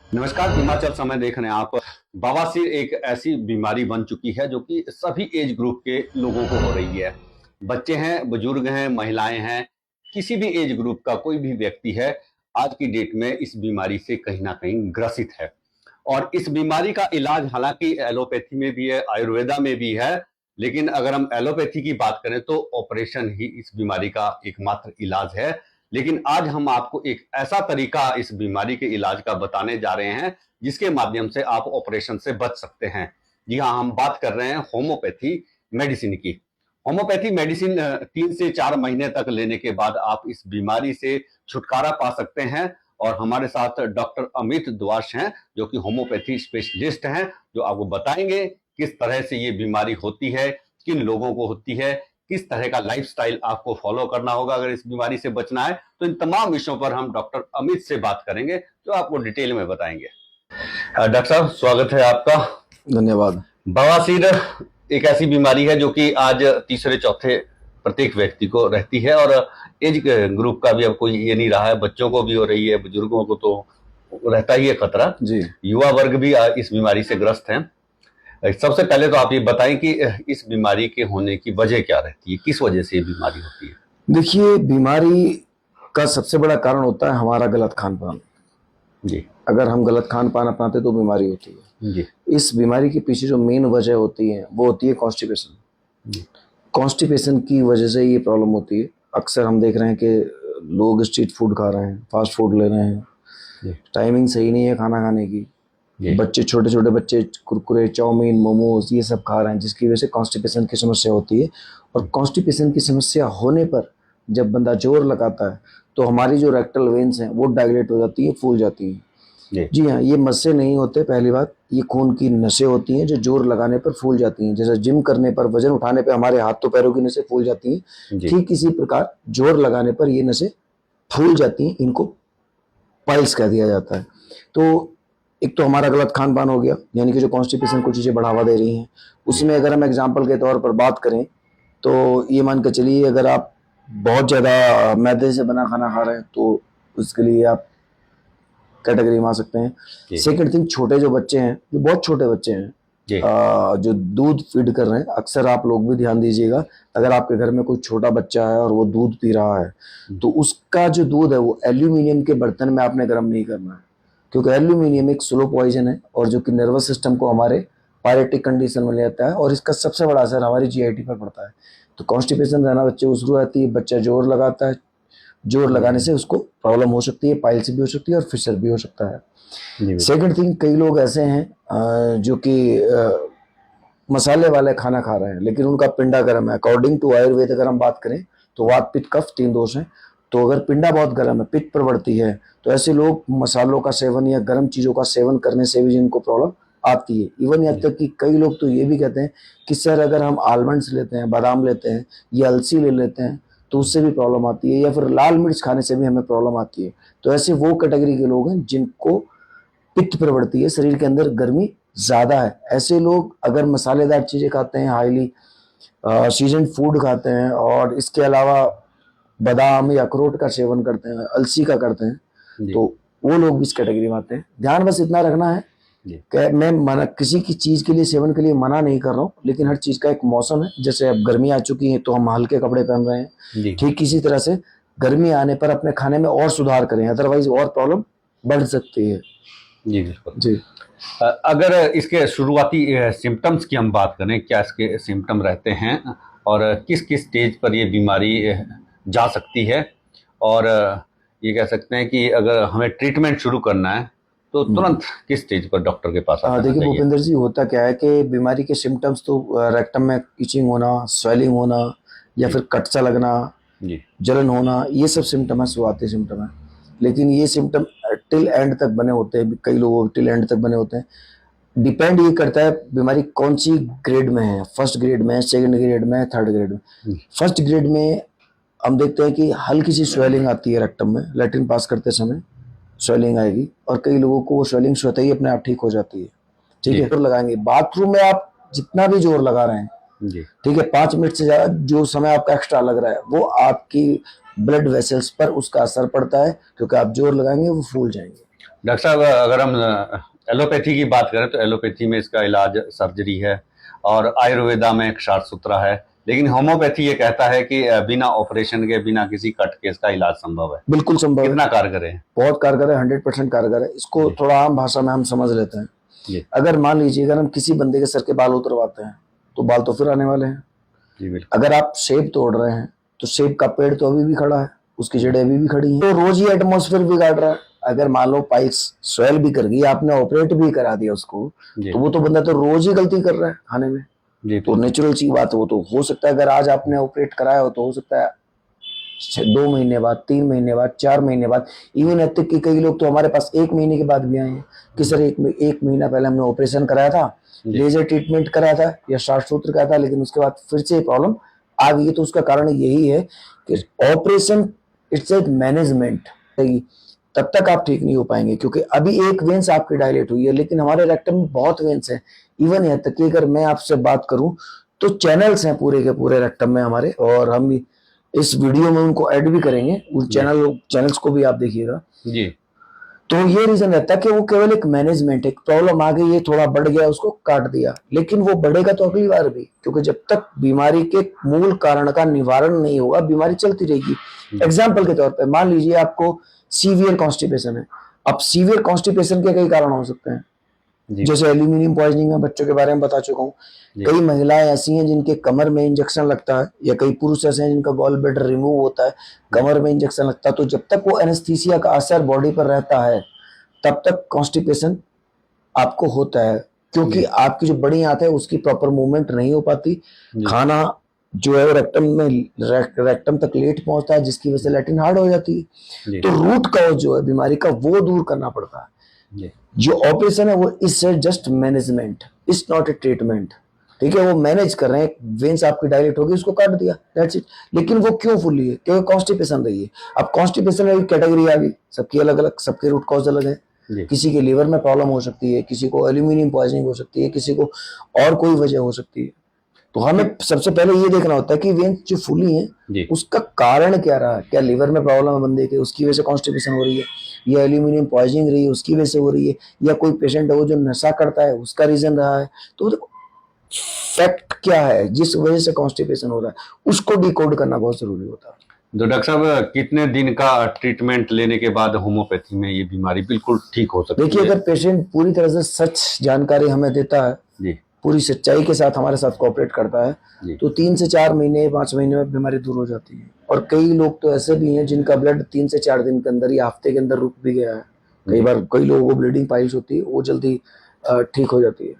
नमस्कार, हिमाचल समय देख रहे हैं आप। बवासीर एक ऐसी बीमारी बन चुकी है जो कि सभी एज ग्रुप के लोगों को हो रही है। बच्चे हैं, बुजुर्ग हैं, महिलाएं हैं, किसी भी एज ग्रुप का कोई भी व्यक्ति है, आज की डेट में इस बीमारी से कहीं ना कहीं ग्रसित है। और इस बीमारी का इलाज हालांकि एलोपैथी में भी है, आयुर्वेदा में भी है, लेकिन अगर हम एलोपैथी की बात करें तो ऑपरेशन ही इस बीमारी का एकमात्र इलाज है। लेकिन आज हम आपको एक ऐसा तरीका इस बीमारी के इलाज का बताने जा रहे हैं जिसके माध्यम से आप ऑपरेशन से बच सकते हैं। जी हाँ, हम बात कर रहे हैं होम्योपैथी मेडिसिन की। होम्योपैथी मेडिसिन 3 से 4 महीने तक लेने के बाद आप इस बीमारी से छुटकारा पा सकते हैं। और हमारे साथ डॉक्टर अमित द्वाश हैं जो कि होम्योपैथी स्पेशलिस्ट हैं, जो आपको बताएंगे किस तरह से ये बीमारी होती है, किन लोगों को होती है, किस तरह का लाइफस्टाइल आपको फॉलो करना होगा अगर इस बीमारी से बचना है। तो इन तमाम विषयों पर हम डॉक्टर अमित से बात करेंगे जो आपको डिटेल में बताएंगे। डॉक्टर साहब, स्वागत है आपका। धन्यवाद। बवासीर एक ऐसी बीमारी है जो कि आज तीसरे चौथे प्रत्येक व्यक्ति को रहती है, और एज ग्रुप का भी अब कोई ये नहीं रहा है, बच्चों को भी हो रही है, बुजुर्गों को तो रहता ही है खतरा जी। युवा वर्ग भी इस बीमारी से ग्रस्त है। सबसे पहले तो आप ये बताएं कि इस बीमारी के होने की वजह क्या रहती है, किस वजह से ये बीमारी होती है? देखिए, बीमारी का सबसे बड़ा कारण होता है हमारा गलत खान पान। जी। अगर हम गलत खान पान अपनाते तो बीमारी होती है। जी। इस बीमारी के पीछे जो मेन वजह होती है वो होती है कॉन्स्टिपेशन। कॉन्स्टिपेशन की वजह से ये प्रॉब्लम होती है। अक्सर हम देख रहे हैं कि लोग स्ट्रीट फूड खा रहे हैं, फास्ट फूड ले रहे हैं, टाइमिंग सही नहीं है खाना खाने की। बच्चे, छोटे छोटे बच्चे कुरकुरे, चाउमीन, मोमोज ये सब खा रहे हैं, जिसकी वजह से कॉन्स्टिपेशन की समस्या होती है। और कॉन्स्टिपेशन की समस्या होने पर जब बंदा जोर लगाता है तो हमारी जो रेक्टल वेन्स हैं वो डायलेट हो जाती है, फूल जाती हैं। जी हाँ, ये मस्से नहीं होते, पहली बात। ये खून की नसें होती हैं जो जोर लगाने पर फूल जाती हैं। जैसे जिम करने पर, वजन उठाने पर हमारे हाथों पैरों की नसें फूल जाती हैं, ठीक इसी प्रकार जोर लगाने पर ये नसें फूल जाती हैं। इनको पाइल्स कह दिया जाता है। तो एक तो हमारा गलत खान पान हो गया, यानी कि जो कॉन्स्टिपेशन को चीज़ें बढ़ावा दे रही हैं। उसमें अगर हम एग्जांपल के तौर पर बात करें तो ये मान के चलिए, अगर आप बहुत ज़्यादा मैदे से बना खाना खा रहे हैं तो उसके लिए आप कैटेगरी में आ सकते हैं। सेकंड थिंग, छोटे जो बच्चे हैं, जो बहुत छोटे बच्चे हैं, जो दूध फीड कर रहे हैं, अक्सर आप लोग भी ध्यान दीजिएगा, अगर आपके घर में कोई छोटा बच्चा है और वो दूध पी रहा है तो उसका जो दूध है वो एल्यूमिनियम के बर्तन में आपने गर्म नहीं करना है, क्योंकि एल्यूमिनियम एक स्लो पॉइजन है और जो कि नर्वस सिस्टम को हमारे पायरेटिक कंडीशन में ले जाता है, और इसका सबसे बड़ा असर हमारी जीआईटी पर पड़ता है। तो कॉन्स्टिपेशन रहना बच्चे को शुरू आती है, बच्चा जोर लगाता है, जोर लगाने से उसको प्रॉब्लम हो सकती है, पाइल्स भी हो सकती है और फिशर भी हो सकता है। सेकंड थिंग, कई लोग ऐसे हैं जो कि मसाले वाले खाना खा रहे हैं लेकिन उनका पिंडा गर्म है। अकॉर्डिंग टू आयुर्वेद अगर हम बात करें तो वात, पित्त, कफ 3 दोष हैं। तो अगर पिंडा बहुत गर्म है, पित्त प्रवृत्ति है, तो ऐसे लोग मसालों का सेवन या गर्म चीज़ों का सेवन करने से भी जिनको प्रॉब्लम आती है। इवन यहाँ तक कि कई लोग तो ये भी कहते हैं कि सर अगर हम आलमंड्स लेते हैं, बादाम लेते हैं या अलसी ले लेते हैं तो उससे भी प्रॉब्लम आती है, या फिर लाल मिर्च खाने से भी हमें प्रॉब्लम आती है। तो ऐसे वो कैटेगरी के लोग हैं जिनको पित्त प्रवृत्ति है, शरीर के अंदर गर्मी ज़्यादा है। ऐसे लोग अगर मसालेदार चीज़ें खाते हैं, हाईली सीजन फूड खाते हैं, और इसके अलावा बादाम या अखरोट का सेवन करते हैं, अलसी का करते हैं, तो वो लोग भी इस कैटेगरी में आते हैं। ध्यान बस इतना रखना है कि मैं मना, किसी की चीज़ के लिए, सेवन के लिए मना नहीं कर रहा हूँ, लेकिन हर चीज़ का एक मौसम है। जैसे अब गर्मी आ चुकी है तो हम हल्के कपड़े पहन रहे हैं, ठीक इसी तरह से गर्मी आने पर अपने खाने में और सुधार करें, अदरवाइज और प्रॉब्लम बढ़ सकती है। जी बिल्कुल जी। अगर इसके शुरुआती सिम्टम्स की हम बात करें, क्या इसके सिम्टम रहते हैं और किस किस स्टेज पर ये बीमारी जा सकती है, और ये कह सकते हैं कि अगर हमें ट्रीटमेंट शुरू करना है तो तुरंत किस स्टेज पर डॉक्टर के पास आना चाहिए? देखिए भूपेंद्र जी, होता क्या है कि बीमारी के सिम्टम्स तो रेक्टम में इचिंग होना, स्वेलिंग होना, या फिर कट सा लगना, जलन होना, ये सब सिम्टम है, शुरुआती सिम्टम है। लेकिन ये सिम्टम टिल एंड तक बने होते हैं, कई लोगों टिल एंड तक बने होते हैं। डिपेंड ये करता है बीमारी कौन सी ग्रेड में है, फर्स्ट ग्रेड में, सेकंड ग्रेड में, थर्ड ग्रेड में। फर्स्ट ग्रेड में हम देखते हैं कि हल्की सी स्वेलिंग आती है रेक्टम में, लैट्रिन पास करते समय स्वेलिंग आएगी, और कई लोगों को वो स्वेलिंग स्वतः ही अपने आप ठीक हो जाती है। ठीक है, जोर लगाएंगे बाथरूम में, आप जितना भी जोर लगा रहे हैं, ठीक है, 5 मिनट से ज्यादा जो समय आपका एक्स्ट्रा लग रहा है वो आपकी ब्लड वेसल्स पर उसका असर पड़ता है, क्योंकि आप जोर लगाएंगे वो फूल जाएंगे। डॉक्टर साहब, अगर हम एलोपैथी की बात करें तो एलोपैथी में इसका इलाज सर्जरी है और आयुर्वेदा में एक शार्ट सूत्रा है, लेकिन होम्योपैथी ये कहता है कि बिना ऑपरेशन के, बिना किसी कट के इसका इलाज संभव है। बिल्कुल संभव है। कितना कारगर है? बहुत कारगर है, 100% कारगर है। इसको थोड़ा आम भाषा में हम समझ लेते हैं। जी अगर मान लीजिए अगर हम किसी बंदे के सर के बाल उतरवाते हैं तो बाल तो फिर आने वाले हैं। जी बिल्कुल। अगर आप सेब तोड़ रहे हैं तो सेब का पेड़ तो अभी भी खड़ा है, उसकी जड़ें अभी भी खड़ी हैं, तो रोज ही एटमॉस्फेयर बिगाड़ रहा है। अगर मान लो पाइल्स स्वेल भी कर गई, आपने ऑपरेट भी करा दिया उसको, जी तो वो तो बंदा तो रोज ही गलती कर रहा है खाने में। जी तो नेचुरल सी बात है, वो तो हो सकता है अगर आज आपने ऑपरेट कराया हो तो हो सकता है 2 महीने बाद, 3 महीने बाद, 4 महीने बाद, इवन अब तक कि कई लोग तो हमारे पास 1 महीने के बाद भी आए हैं कि सर एक महीना पहले हमने ऑपरेशन कराया था, लेजर ट्रीटमेंट कराया था या शार्ट सूत्र कराया था, लेकिन उसके बाद फिर से प्रॉब्लम आ गई। तो उसका कारण यही है कि ऑपरेशन इट्स एक मैनेजमेंट, तब तक आप ठीक नहीं हो पाएंगे, क्योंकि अभी एक वेंस आपकी डायलेट हुई है, लेकिन हमारे रेक्टम में बहुत वेंस हैं। इवन यहाँ तक कि अगर मैं आपसे बात करूं तो चैनल्स हैं पूरे के पूरे रेक्टम में हमारे, और हम इस वीडियो में उनको ऐड भी करेंगे, उन चैनल्स को भी आप देखिएगा जी। तो ये रीजन रहता है कि वो केवल एक मैनेजमेंट, एक प्रॉब्लम आ गई, ये थोड़ा बढ़ गया, उसको काट दिया, लेकिन वो बढ़ेगा तो अगली बार भी, क्योंकि जब तक बीमारी के मूल कारण का निवारण नहीं होगा बीमारी चलती रहेगी। एग्जाम्पल के तौर पे मान लीजिए आपको सीवियर कॉन्स्टिपेशन है। अब सीवियर कॉन्स्टिपेशन के कई कारण हो सकते हैं, जैसे एल्यूमिनियम पॉइजनिंग में बच्चों के बारे में बता चुका हूँ। कई महिलाएं ऐसी हैं जिनके कमर में इंजेक्शन लगता है, या कई पुरुष ऐसे हैं जिनका गॉल ब्लैडर रिमूव होता है, कमर में इंजेक्शन लगता है। तो जब तक वो एनेस्थीसिया का असर बॉडी पर रहता है तब तक कॉन्स्टिपेशन आपको होता है, क्योंकि आपकी जो बड़ी आंत है उसकी प्रॉपर मूवमेंट नहीं हो पाती, खाना जो है वो रेक्टम तक लेट पहुंचता है, जिसकी वजह से लैट्रिन हार्ड हो जाती है। तो रूट कॉज जो है बीमारी का वो दूर करना पड़ता है। जो ऑपरेशन है वो is just management, is not a treatment. ठीक है, वो मैनेज कर रहे हैं, वेंस आपकी डायलेट होगी, उसको काट दिया, दैट्स इट। लेकिन वो क्यों फुली है? क्योंकि कॉन्स्टिपेशन रही है। अब कॉन्स्टिपेशन में कैटेगरी आ गई, सबकी अलग अलग, सबके रूट कॉज अलग है। किसी के लीवर में प्रॉब्लम हो सकती है, किसी को एल्यूमिनियम पॉइजनिंग हो सकती है, किसी को और कोई वजह हो सकती है। तो हमें सबसे पहले ये देखना होता है कि वेंस जो फुली है उसका कारण क्या रहा है। क्या लीवर में प्रॉब्लम है बंदे के, उसकी वजह से कॉन्स्टिपेशन हो रही है, या एल्यूमिनियम पॉइजनिंग रही है उसकी वजह से हो रही है, या कोई पेशेंट है वो जो नशा करता है उसका रीजन रहा है। तो देखो फैक्ट क्या है जिस वजह से कॉन्स्टिपेशन हो रहा है, उसको डिकोड करना बहुत जरूरी होता है। तो डॉक्टर साहब, कितने दिन का ट्रीटमेंट लेने के बाद होम्योपैथी में ये बीमारी बिल्कुल ठीक हो सकती है? देखिए, अगर पेशेंट पूरी तरह से सच जानकारी हमें देता है, जी, पूरी सच्चाई के साथ हमारे साथ कोऑपरेट करता है, तो 3 से 4 महीने 5 महीने में बीमारी दूर हो जाती है। और कई लोग तो ऐसे भी हैं जिनका ब्लड 3 से 4 दिन के अंदर या हफ्ते के अंदर रुक भी गया है। कई बार कई लोगों को ब्लीडिंग पाइल्स होती है, वो जल्दी ठीक हो जाती है।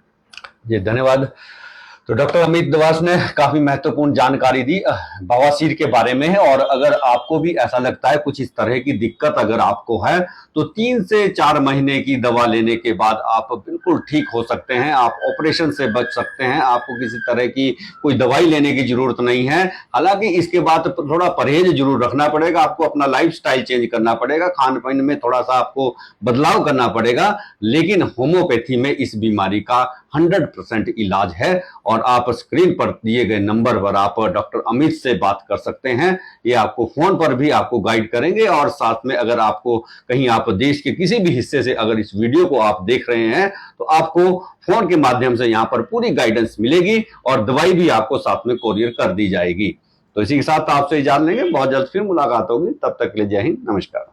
जी धन्यवाद। तो डॉक्टर अमित दवास ने काफी महत्वपूर्ण जानकारी दी बवासीर के बारे में। और अगर आपको भी ऐसा लगता है कुछ इस तरह की दिक्कत अगर आपको है तो 3 से 4 महीने की दवा लेने के बाद आप बिल्कुल ठीक हो सकते हैं, आप ऑपरेशन से बच सकते हैं, आपको किसी तरह की कोई दवाई लेने की जरूरत नहीं है। हालांकि इसके बाद थोड़ा परहेज जरूर रखना पड़ेगा, आपको अपना लाइफस्टाइल चेंज करना पड़ेगा, खान पान में थोड़ा सा आपको बदलाव करना पड़ेगा, लेकिन होम्योपैथी में इस बीमारी का 100% इलाज है। और आप स्क्रीन पर दिए गए नंबर पर आप डॉक्टर अमित से बात कर सकते हैं, ये आपको फोन पर भी आपको गाइड करेंगे। और साथ में अगर आपको कहीं आप देश के किसी भी हिस्से से अगर इस वीडियो को आप देख रहे हैं तो आपको फोन के माध्यम से यहाँ पर पूरी गाइडेंस मिलेगी और दवाई भी आपको साथ में कोरियर कर दी जाएगी। तो इसी के साथ आपसे इजाजत लेंगे, बहुत जल्द फिर मुलाकात होगी, तब तक के लिए जय हिंद, नमस्कार।